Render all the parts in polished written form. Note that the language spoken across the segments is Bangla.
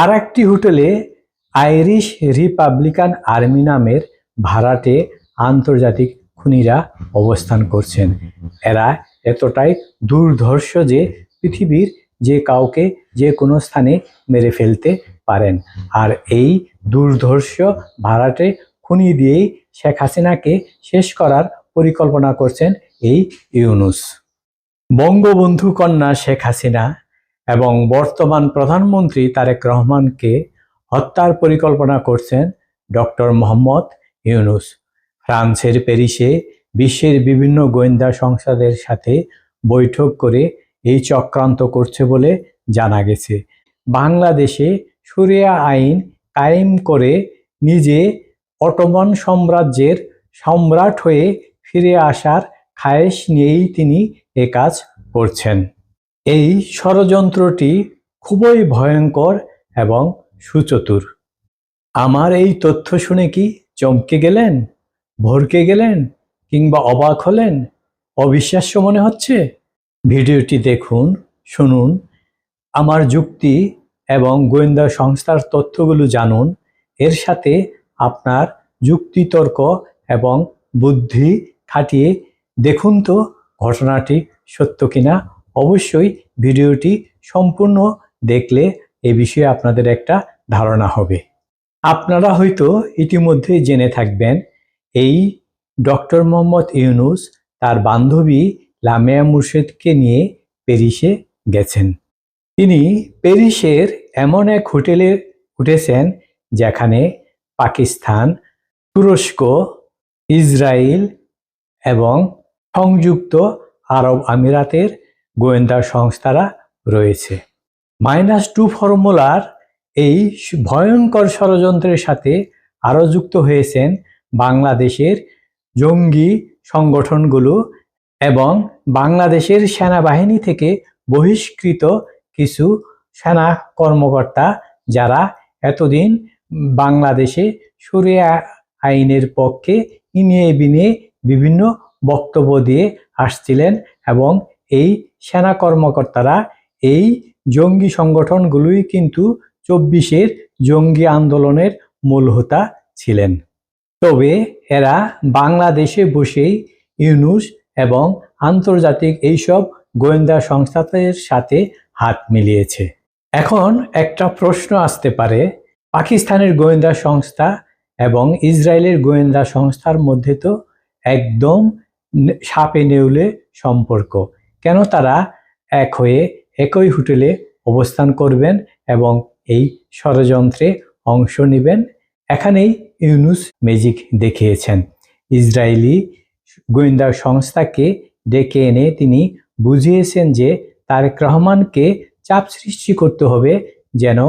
আর একটি হোটেলে আইরিশ রিপাবলিকান আর্মি নামের ভাড়াটে আন্তর্জাতিক খুনিরা অবস্থান করছেন। এরা এতটাই দুর্ধর্ষ যে পৃথিবীর যে কাউকে যে কোনো স্থানে মেরে ফেলতে পারেন। আর এই দুর্ধর্ষ ভাড়াটে খুনি দিয়েই শেখ হাসিনাকে শেষ করার পরিকল্পনা করছেন এই ইউনূস। বঙ্গবন্ধু কন্যা শেখ হাসিনা এবং বর্তমান প্রধানমন্ত্রী তারেক রহমানকে হত্যার পরিকল্পনা করছেন ডক্টর মোহাম্মদ ইউনূস। ফ্রান্সের প্যারিসে বিশ্বের বিভিন্ন গোয়েন্দা সংস্থাদের সাথে বৈঠক করে এই চক্রান্ত করছে বলে জানা গেছে। বাংলাদেশে শরিয়া আইন কায়েম করে নিজে অটোমান সাম্রাজ্যের সম্রাট হয়ে ফিরে আসার খায়েশ নিয়েই তিনি এ কাজ করছেন। এই ষড়যন্ত্রটি খুবই ভয়ঙ্কর এবং সুচতুর। আমার এই তথ্য শুনে কি চমকে গেলেন, ভরকে গেলেন, কিংবা অবাক হলেন, অবিশ্বাস্য মনে হচ্ছে? ভিডিওটি দেখুন, শুনুন, আমার যুক্তি এবং গোয়েন্দা সংস্থার তথ্যগুলো জানুন। এর সাথে আপনার যুক্তিতর্ক এবং বুদ্ধি খাটিয়ে দেখুন তো ঘটনাটি সত্য কিনা। অবশ্যই ভিডিওটি সম্পূর্ণ দেখলে এ বিষয়ে আপনাদের একটা ধারণা হবে। আপনারা হয়তো ইতিমধ্যেই জেনে থাকবেন, এই ডক্টর মোহাম্মদ ইউনূস তার বান্ধবী লামিয়া মুর্শেদকে নিয়ে প্যারিসে গেছেন। তিনি প্যারিসের এমন এক হোটেলে উঠেছেন যেখানে পাকিস্তান, তুরস্ক, ইসরায়েল এবং সংযুক্ত আরব আমিরাতের গোয়েন্দা সংস্থারা রয়েছে। -2 ফর্মুলার এই ভয়ঙ্কর ষড়যন্ত্রের সাথে আরও যুক্ত হয়েছেন বাংলাদেশের জঙ্গি সংগঠনগুলো এবং বাংলাদেশের সেনাবাহিনী থেকে বহিষ্কৃত কিছু সেনা কর্মকর্তা, যারা এতদিন বাংলাদেশে শরিয়া আইনের পক্ষে ইনিয়ে বিনিয়ে বিভিন্ন বক্তব্য দিয়ে আসছিলেন এবং এই সেনা কর্মকর্তারা এই জঙ্গি সংগঠনগুলোই কিন্তু 24-এর জঙ্গি আন্দোলনের মূল হোতা ছিলেন। তবে এরা বাংলাদেশে বসেই ইউনূস এবং আন্তর্জাতিক এইসব গোয়েন্দা সংস্থাদের সাথে হাত মিলিয়েছে। এখন একটা প্রশ্ন আসতে পারে, পাকিস্তানের গোয়েন্দা সংস্থা এবং ইসরায়েলের গোয়েন্দা সংস্থার মধ্যে তো একদম সাপে নেউলে সম্পর্ক, কেন তারা এক হয়ে একই হোটেলে অবস্থান করবেন এবং এই ষড়যন্ত্রে অংশ নেবেন? এখানেই ইউনূস ম্যাজিক দেখিয়েছেন। ইসরায়েলি গোয়েন্দা সংস্থাকে ডেকে এনে তিনি বুঝিয়েছেন যে তারেক রহমানকে চাপ সৃষ্টি করতে হবে যেন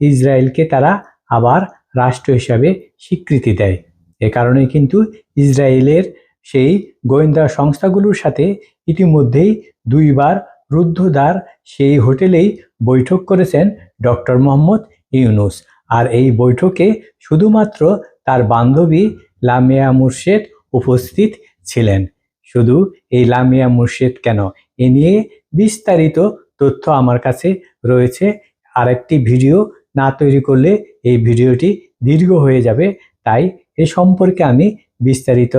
ইসরায়েলকে তারা আবার রাষ্ট্র হিসাবে স্বীকৃতি দেয়। এ কারণে কিন্তু ইসরায়েলের সেই গোয়েন্দা সংস্থাগুলোর সাথে ইতিমধ্যেই 2 বার রুদ্ধদ্বার সেই হোটেলেই বৈঠক করেছেন ডক্টর মোহাম্মদ ইউনূস। আর এই বৈঠকে শুধুমাত্র তার বান্ধবী লামিয়া মুর্শেদ উপস্থিত ছিলেন। শুধু এই লামিয়া মুর্শেদ কেন, এ নিয়ে বিস্তারিত তথ্য আমার কাছে রয়েছে। আরেকটি ভিডিও না তৈরি করলে এই ভিডিওটি দীর্ঘ হয়ে যাবে, তাই এ সম্পর্কে আমি বিস্তারিত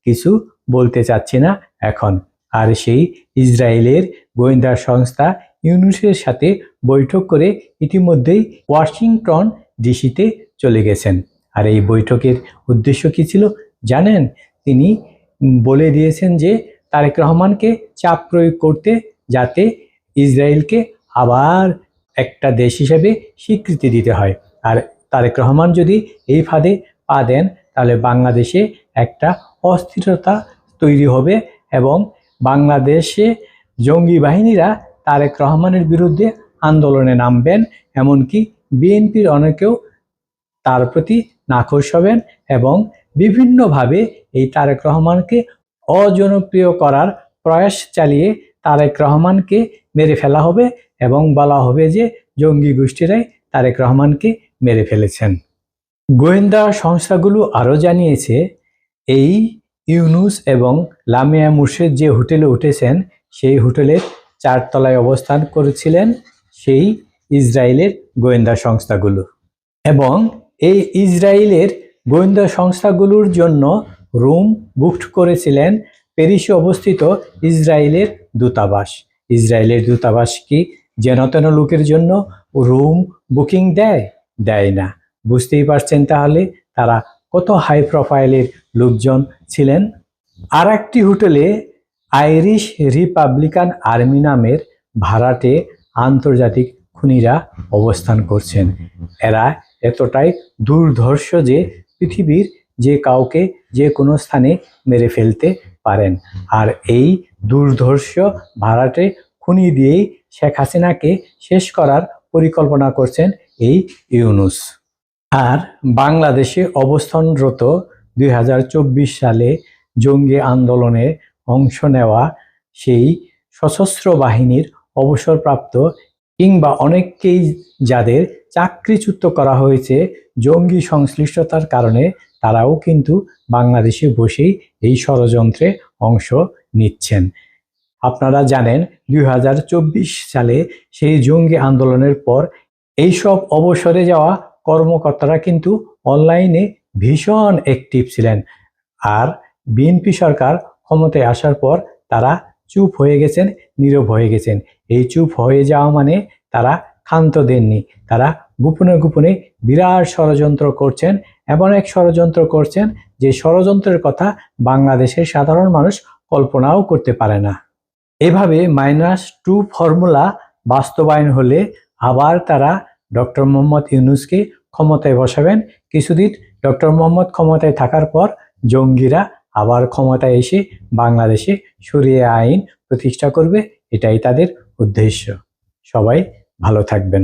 কিছু বলতে চাচ্ছি না এখন। আর সেই ইসরায়েলের গোয়েন্দা সংস্থা ইউনূসের সাথে বৈঠক করে ইতিমধ্যেই ওয়াশিংটন ডিসিতে চলে গেছেন। আর এই বৈঠকের উদ্দেশ্য কি ছিল জানেন? তিনি বলে দিয়েছেন যে তারেক রহমানকে চাপ প্রয়োগ করতে, যাতে ইসরায়েলকে আবার একটা দেশ হিসেবে স্বীকৃতি দিতে হয়। আর তারেক রহমান যদি এই ফাঁদে পা দেন, তাহলে বাংলাদেশে একটা অস্থিরতা তৈরি হবে এবং বাংলাদেশে জঙ্গি বাহিনীরা তারেক রহমানের বিরুদ্ধে আন্দোলনে নামবেন, এমনকি বিএনপির অনেকেও তার প্রতি নাখোশ হবেন এবং বিভিন্নভাবে এই তারেক রহমানকে অজনপ্রিয় করার প্রয়াস চালিয়ে তারেক রহমানকে মেরে ফেলা হবে এবং বলা হবে যে জঙ্গি গোষ্ঠীরাই তারেক রহমানকে মেরে ফেলেছেন। গোয়েন্দা সংস্থাগুলো আরও জানিয়েছে, এই ইউনূস এবং লামিয়া মুর্শেদ যে হোটেলে উঠেছেন সেই হোটেলের 4 তলায় অবস্থান করেছিলেন সেই ইসরায়েলের গোয়েন্দা সংস্থাগুলো। এবং এই ইসরায়েলের গোয়েন্দা সংস্থাগুলোর জন্য রুম বুকড করেছিলেন প্যারিসে অবস্থিত ইসরায়েলের দূতাবাস। ইসরায়েলের দূতাবাস কি যেন তেন লোকের জন্য রুম বুকিং দেয় না। বুঝতেই পারছেন তাহলে তারা কত হাই প্রোফাইলের লোকজন ছিলেন। আর একটি হোটেলে আইরিশ রিপাবলিকান আর্মি নামের ভাড়াটে আন্তর্জাতিক খুনিরা অবস্থান করছেন। এরা এতটাই দুর্ধর্ষ যে পৃথিবীর যে কাউকে যে কোনো স্থানে মেরে ফেলতে পারেন। আর এই দুর্ধর্ষ ভাড়াটে খুনি দিয়েই শেখ হাসিনাকে শেষ করার পরিকল্পনা করছেন এই ইউনূস। আর বাংলাদেশে অবস্থানরত 2024 সালে জঙ্গি আন্দোলনে অংশ নেওয়া সেই সশস্ত্র বাহিনীর অবসরপ্রাপ্ত কিংবা অনেককেই যাদের চাকরিচ্যুত করা হয়েছে জঙ্গি সংশ্লিষ্টতার কারণে, তারাও কিন্তু বাংলাদেশে বসেই এই ষড়যন্ত্রে অংশ নিচ্ছেন। আপনারা জানেন 2024 সালে সেই জঙ্গি আন্দোলনের পর এইসব অবসরে যাওয়া কর্মকর্তারা কিন্তু অনলাইনে ভীষণ অ্যাক্টিভ ছিলেন। আর বিএনপি সরকার ক্ষমতায় আসার পর তারা চুপ হয়ে গেছেন, নীরব হয়ে গেছেন। এই চুপ হয়ে যাওয়া মানে তারা ক্ষান্ত দেননি। তারা গোপনে গোপনে বিরাট ষড়যন্ত্র করছেন, এমন এক ষড়যন্ত্র করছেন যে ষড়যন্ত্রের কথা বাংলাদেশের সাধারণ মানুষ কল্পনাও করতে পারে না। এভাবে -2 ফর্মুলা বাস্তবায়ন হলে আবার তারা ডক্টর মোহাম্মদ ইউনূসকে ক্ষমতায় বসাবেন। কিছুদিন ডক্টর মোহাম্মদ ক্ষমতায় থাকার পর জঙ্গিরা আবার ক্ষমতায় এসে বাংলাদেশে শরিয়া আইন প্রতিষ্ঠা করবে। এটাই তাদের উদ্দেশ্য। সবাই ভালো থাকবেন।